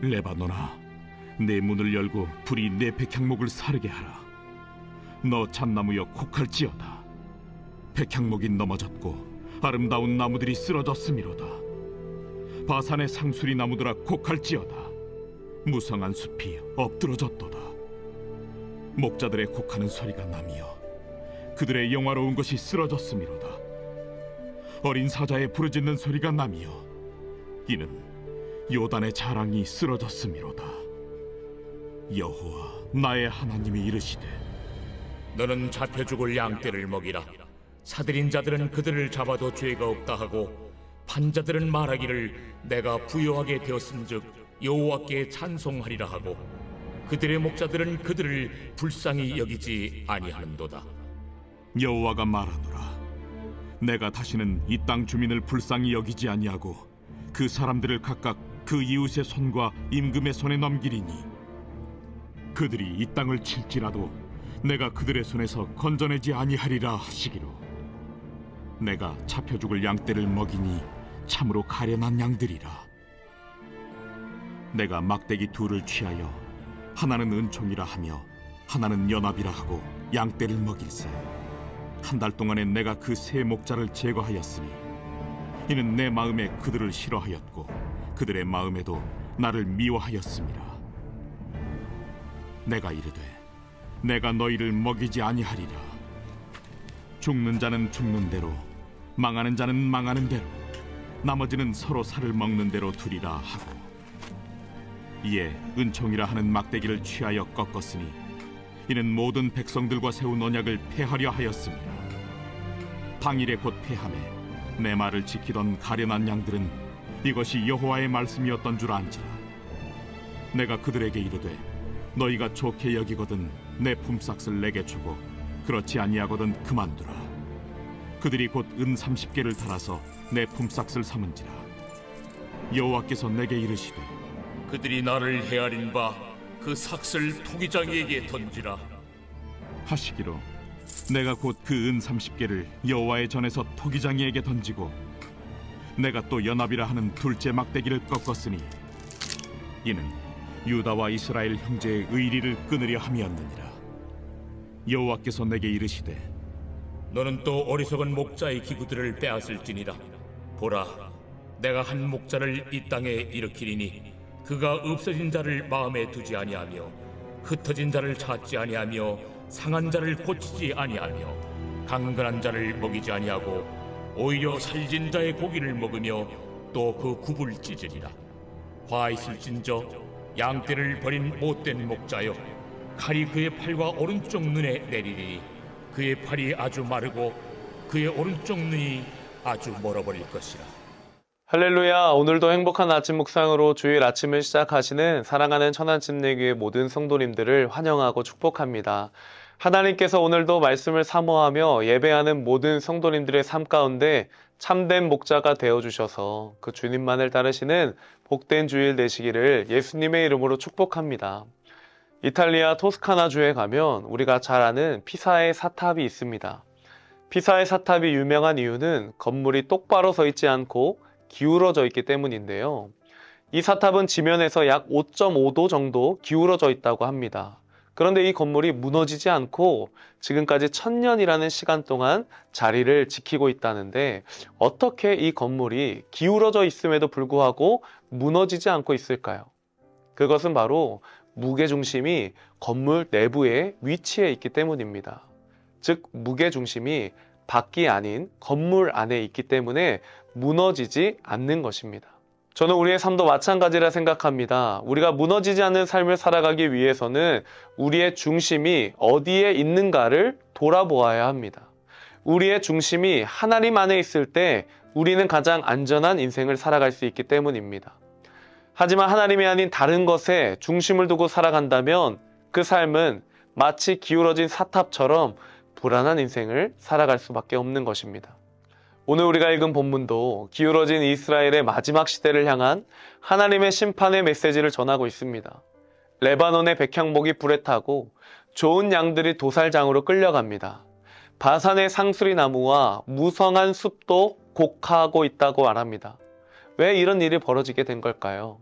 레바논아, 내 문을 열고 불이 내 백향목을 사르게 하라. 너 참나무여 곡할지어다. 백향목이 넘어졌고 아름다운 나무들이 쓰러졌음이로다. 바산의 상수리 나무들아 곡할지어다. 무성한 숲이 엎드러졌도다. 목자들의 곡하는 소리가 나며 그들의 영화로운 것이 쓰러졌음이로다. 어린 사자의 부르짖는 소리가 나며 이는 요단의 자랑이 쓰러졌음이로다. 여호와 나의 하나님이 이르시되, 너는 잡혀 죽을 양떼를 먹이라. 사들인 자들은 그들을 잡아도 죄가 없다 하고 판자들은 말하기를 내가 부요하게 되었은즉 여호와께 찬송하리라 하고 그들의 목자들은 그들을 불쌍히 여기지 아니하는도다. 여호와가 말하노라. 내가 다시는 이 땅 주민을 불쌍히 여기지 아니하고 그 사람들을 각각 그 이웃의 손과 임금의 손에 넘기리니 그들이 이 땅을 칠지라도 내가 그들의 손에서 건져내지 아니하리라 하시기로, 내가 잡혀 죽을 양떼를 먹이니 참으로 가련한 양들이라. 내가 막대기 둘을 취하여 하나는 은총이라 하며 하나는 연합이라 하고 양떼를 먹일세. 한 달 동안에 내가 그 세 목자를 제거하였으니 이는 내 마음에 그들을 싫어하였고 그들의 마음에도 나를 미워하였습니다. 내가 이르되 내가 너희를 먹이지 아니하리라. 죽는 자는 죽는 대로, 망하는 자는 망하는 대로, 나머지는 서로 살을 먹는 대로 두리라 하고, 이에 은총이라 하는 막대기를 취하여 꺾었으니 이는 모든 백성들과 세운 언약을 폐하려 하였습니다. 당일에 곧 폐하매 내 말을 지키던 가련한 양들은 이것이 여호와의 말씀이었던 줄 안지라. 내가 그들에게 이르되 너희가 좋게 여기거든 내 품삯을 내게 주고 그렇지 아니하거든 그만두라. 그들이 곧 은 30개를 달아서 내 품삯을 삼은지라. 여호와께서 내게 이르시되, 그들이 나를 헤아린 바 그 삭슬 토기장이에게 던지라 하시기로, 내가 곧 그 은 30개를 여호와의 전에서 토기장이에게 던지고 내가 또 연합이라 하는 둘째 막대기를 꺾었으니 이는 유다와 이스라엘 형제의 의리를 끊으려 함이었느니라. 여호와께서 내게 이르시되, 너는 또 어리석은 목자의 기구들을 빼앗을지니라. 보라, 내가 한 목자를 이 땅에 일으키리니 그가 없어진 자를 마음에 두지 아니하며 흩어진 자를 찾지 아니하며 상한 자를 고치지 아니하며 강건한 자를 먹이지 아니하고 오히려 살진 자의 고기를 먹으며 또 그 굽을 찢으리라. 화 있을진저 양떼를 버린 못된 목자여, 칼이 그의 팔과 오른쪽 눈에 내리리니 그의 팔이 아주 마르고 그의 오른쪽 눈이 아주 멀어버릴 것이라. 할렐루야. 오늘도 행복한 아침 묵상으로 주일 아침을 시작하시는 사랑하는 천안침례교회 모든 성도님들을 환영하고 축복합니다. 하나님께서 오늘도 말씀을 사모하며 예배하는 모든 성도님들의 삶 가운데 참된 목자가 되어주셔서 그 주님만을 따르시는 복된 주일 되시기를 예수님의 이름으로 축복합니다. 이탈리아 토스카나 주에 가면 우리가 잘 아는 피사의 사탑이 있습니다. 피사의 사탑이 유명한 이유는 건물이 똑바로 서 있지 않고 기울어져 있기 때문인데요. 이 사탑은 지면에서 약 5.5도 정도 기울어져 있다고 합니다. 그런데 이 건물이 무너지지 않고 지금까지 1000년이라는 시간 동안 자리를 지키고 있다는데, 어떻게 이 건물이 기울어져 있음에도 불구하고 무너지지 않고 있을까요? 그것은 바로 무게중심이 건물 내부에 위치해 있기 때문입니다. 즉, 무게중심이 밖이 아닌 건물 안에 있기 때문에 무너지지 않는 것입니다. 저는 우리의 삶도 마찬가지라 생각합니다. 우리가 무너지지 않는 삶을 살아가기 위해서는 우리의 중심이 어디에 있는가를 돌아보아야 합니다. 우리의 중심이 하나님 안에 있을 때 우리는 가장 안전한 인생을 살아갈 수 있기 때문입니다. 하지만 하나님이 아닌 다른 것에 중심을 두고 살아간다면 그 삶은 마치 기울어진 사탑처럼 불안한 인생을 살아갈 수밖에 없는 것입니다. 오늘 우리가 읽은 본문도 기울어진 이스라엘의 마지막 시대를 향한 하나님의 심판의 메시지를 전하고 있습니다. 레바논의 백향목이 불에 타고 좋은 양들이 도살장으로 끌려갑니다. 바산의 상수리 나무와 무성한 숲도 곡하고 있다고 말합니다. 왜 이런 일이 벌어지게 된 걸까요?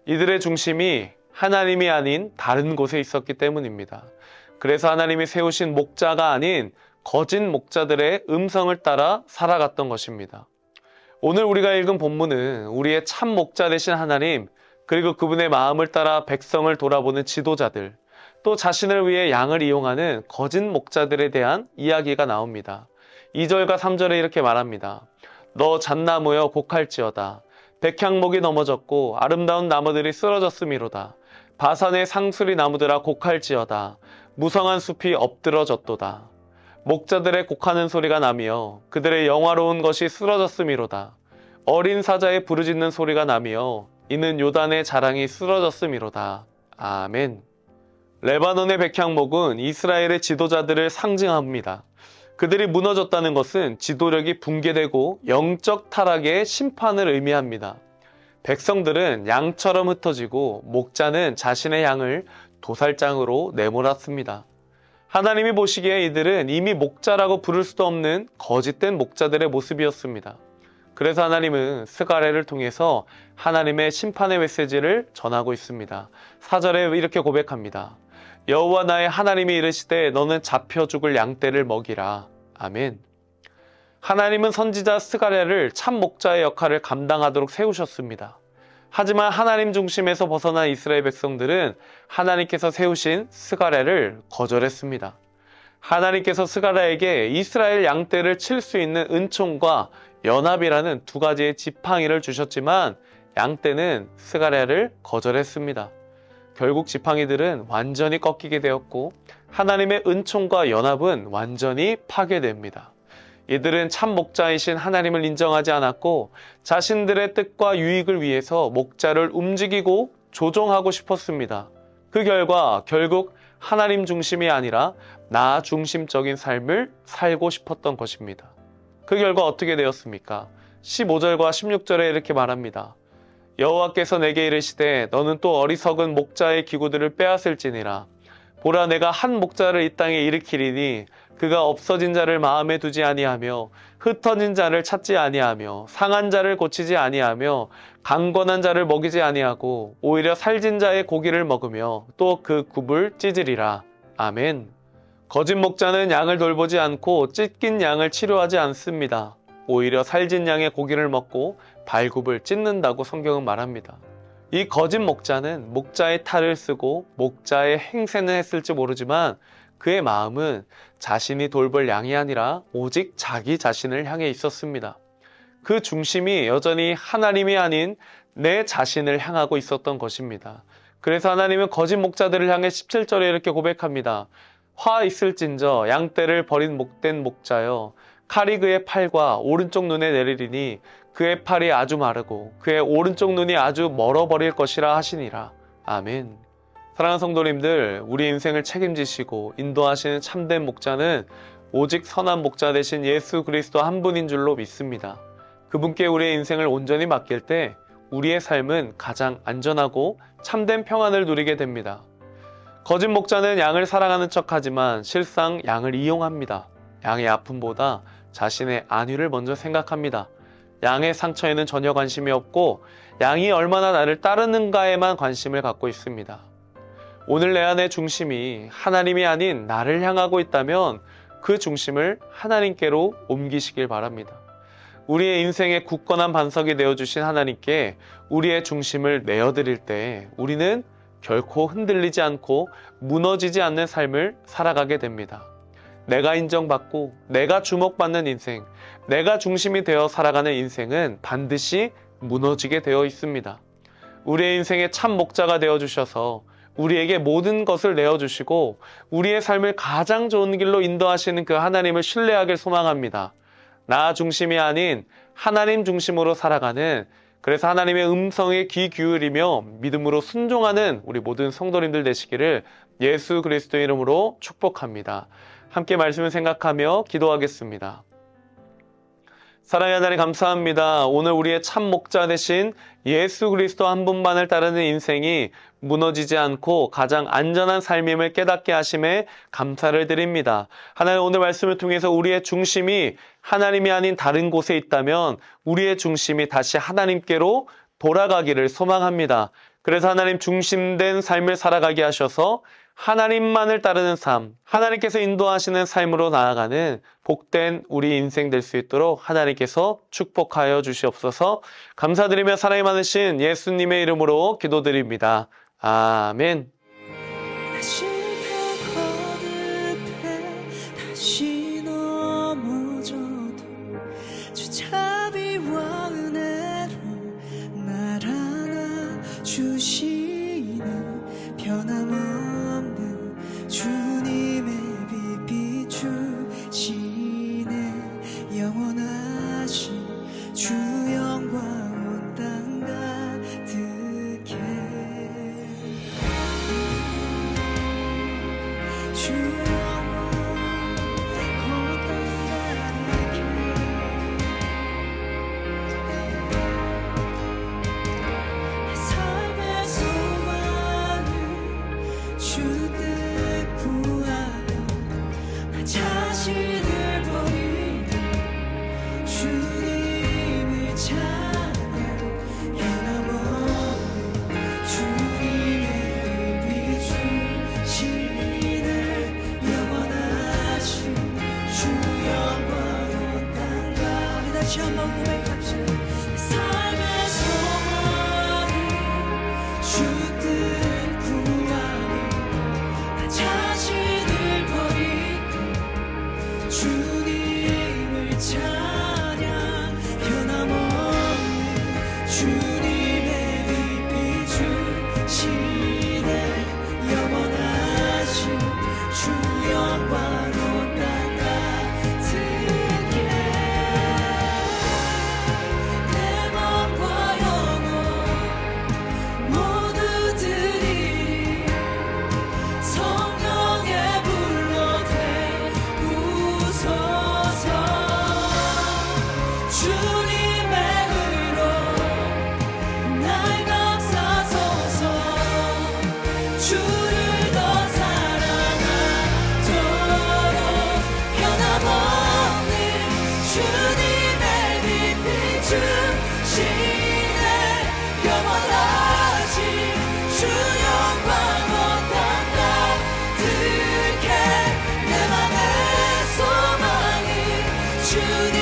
이들의 중심이 하나님이 아닌 다른 곳에 있었기 때문입니다. 그래서 하나님이 세우신 목자가 아닌 거짓 목자들의 음성을 따라 살아갔던 것입니다. 오늘 우리가 읽은 본문은 우리의 참 목자 되신 하나님, 그리고 그분의 마음을 따라 백성을 돌아보는 지도자들, 또 자신을 위해 양을 이용하는 거짓 목자들에 대한 이야기가 나옵니다. 2절과 3절에 이렇게 말합니다. 너 잣나무여 곡할지어다. 백향목이 넘어졌고 아름다운 나무들이 쓰러졌음이로다. 바산의 상수리 나무들아 곡할지어다. 무성한 숲이 엎드러졌도다. 목자들의 곡하는 소리가 나며 그들의 영화로운 것이 쓰러졌음이로다. 어린 사자의 부르짖는 소리가 나며 이는 요단의 자랑이 쓰러졌음이로다. 아멘. 레바논의 백향목은 이스라엘의 지도자들을 상징합니다. 그들이 무너졌다는 것은 지도력이 붕괴되고 영적 타락의 심판을 의미합니다. 백성들은 양처럼 흩어지고 목자는 자신의 양을 도살장으로 내몰았습니다. 하나님이 보시기에 이들은 이미 목자라고 부를 수도 없는 거짓된 목자들의 모습이었습니다. 그래서 하나님은 스가랴를 통해서 하나님의 심판의 메시지를 전하고 있습니다. 4절에 이렇게 고백합니다. 여호와 나의 하나님이 이르시되 너는 잡혀 죽을 양떼를 먹이라. 아멘. 하나님은 선지자 스가랴를 참 목자의 역할을 감당하도록 세우셨습니다. 하지만 하나님 중심에서 벗어난 이스라엘 백성들은 하나님께서 세우신 스가랴를 거절했습니다. 하나님께서 스가랴에게 이스라엘 양떼를 칠 수 있는 은총과 연합이라는 두 가지의 지팡이를 주셨지만 양떼는 스가랴를 거절했습니다. 결국 지팡이들은 완전히 꺾이게 되었고 하나님의 은총과 연합은 완전히 파괴됩니다. 이들은 참 목자이신 하나님을 인정하지 않았고 자신들의 뜻과 유익을 위해서 목자를 움직이고 조종하고 싶었습니다. 그 결과 결국 하나님 중심이 아니라 나 중심적인 삶을 살고 싶었던 것입니다. 그 결과 어떻게 되었습니까? 15절과 16절에 이렇게 말합니다. 여호와께서 내게 이르시되 너는 또 어리석은 목자의 기구들을 빼앗을지니라. 보라 내가 한 목자를 이 땅에 일으키리니 그가 없어진 자를 마음에 두지 아니하며 흩어진 자를 찾지 아니하며 상한 자를 고치지 아니하며 강건한 자를 먹이지 아니하고 오히려 살진 자의 고기를 먹으며 또 그 굽을 찢으리라. 아멘. 거짓 목자는 양을 돌보지 않고 찢긴 양을 치료하지 않습니다. 오히려 살진 양의 고기를 먹고 발굽을 찢는다고 성경은 말합니다. 이 거짓 목자는 목자의 탈을 쓰고 목자의 행세는 했을지 모르지만 그의 마음은 자신이 돌볼 양이 아니라 오직 자기 자신을 향해 있었습니다. 그 중심이 여전히 하나님이 아닌 내 자신을 향하고 있었던 것입니다. 그래서 하나님은 거짓 목자들을 향해 17절에 이렇게 고백합니다. 화 있을진저 양떼를 버린 목된 목자여 칼이 그의 팔과 오른쪽 눈에 내리리니 그의 팔이 아주 마르고 그의 오른쪽 눈이 아주 멀어버릴 것이라 하시니라. 아멘. 사랑하는 성도님들, 우리 인생을 책임지시고 인도하시는 참된 목자는 오직 선한 목자 되신 예수 그리스도 한 분인 줄로 믿습니다. 그분께 우리의 인생을 온전히 맡길 때 우리의 삶은 가장 안전하고 참된 평안을 누리게 됩니다. 거짓 목자는 양을 사랑하는 척하지만 실상 양을 이용합니다. 양의 아픔보다 자신의 안위를 먼저 생각합니다. 양의 상처에는 전혀 관심이 없고 양이 얼마나 나를 따르는가에만 관심을 갖고 있습니다. 오늘 내 안의 중심이 하나님이 아닌 나를 향하고 있다면 그 중심을 하나님께로 옮기시길 바랍니다. 우리의 인생의 굳건한 반석이 되어주신 하나님께 우리의 중심을 내어드릴 때 우리는 결코 흔들리지 않고 무너지지 않는 삶을 살아가게 됩니다. 내가 인정받고 내가 주목받는 인생, 내가 중심이 되어 살아가는 인생은 반드시 무너지게 되어 있습니다. 우리의 인생의 참 목자가 되어주셔서 우리에게 모든 것을 내어주시고 우리의 삶을 가장 좋은 길로 인도하시는 그 하나님을 신뢰하길 소망합니다. 나 중심이 아닌 하나님 중심으로 살아가는, 그래서 하나님의 음성에 귀 기울이며 믿음으로 순종하는 우리 모든 성도님들 되시기를 예수 그리스도의 이름으로 축복합니다. 함께 말씀을 생각하며 기도하겠습니다. 사랑의 하나님 감사합니다. 오늘 우리의 참 목자 되신 예수 그리스도 한 분만을 따르는 인생이 무너지지 않고 가장 안전한 삶임을 깨닫게 하심에 감사를 드립니다. 하나님 오늘 말씀을 통해서 우리의 중심이 하나님이 아닌 다른 곳에 있다면 우리의 중심이 다시 하나님께로 돌아가기를 소망합니다. 그래서 하나님 중심된 삶을 살아가게 하셔서 하나님만을 따르는 삶, 하나님께서 인도하시는 삶으로 나아가는 복된 우리 인생 될 수 있도록 하나님께서 축복하여 주시옵소서. 감사드리며 사랑이 많으신 예수님의 이름으로 기도드립니다. 아멘. 다시 넘어져도 주 자비와 은혜로 날 안아주시는 변함없는 주님의 빛 비추시네. 영원하신 주 영광 온 땅 가득해. 주 자신을 버리고 주님을 찾아 변함없는 주님의 비추시는 영원하신 주 영광 온 땅 가운데. 다시 한번 고백합시다. 삶의 소망을 주 뜻 구하며 나 자신을 버리고 주님을 찬양. 변함없는 주님의 빛 비추시네. 영원하신 주 영광 온 땅 가득해. 내 맘과 영혼 모두 드리리. 성령의 불로 태우소서. 주님의 의로 날 감싸소서. 주를 더 사랑하도록 변함없는 주님의 빛 비추시네. 영원하신 주 영광 온 땅 가득해. 내 맘의 소망이 주님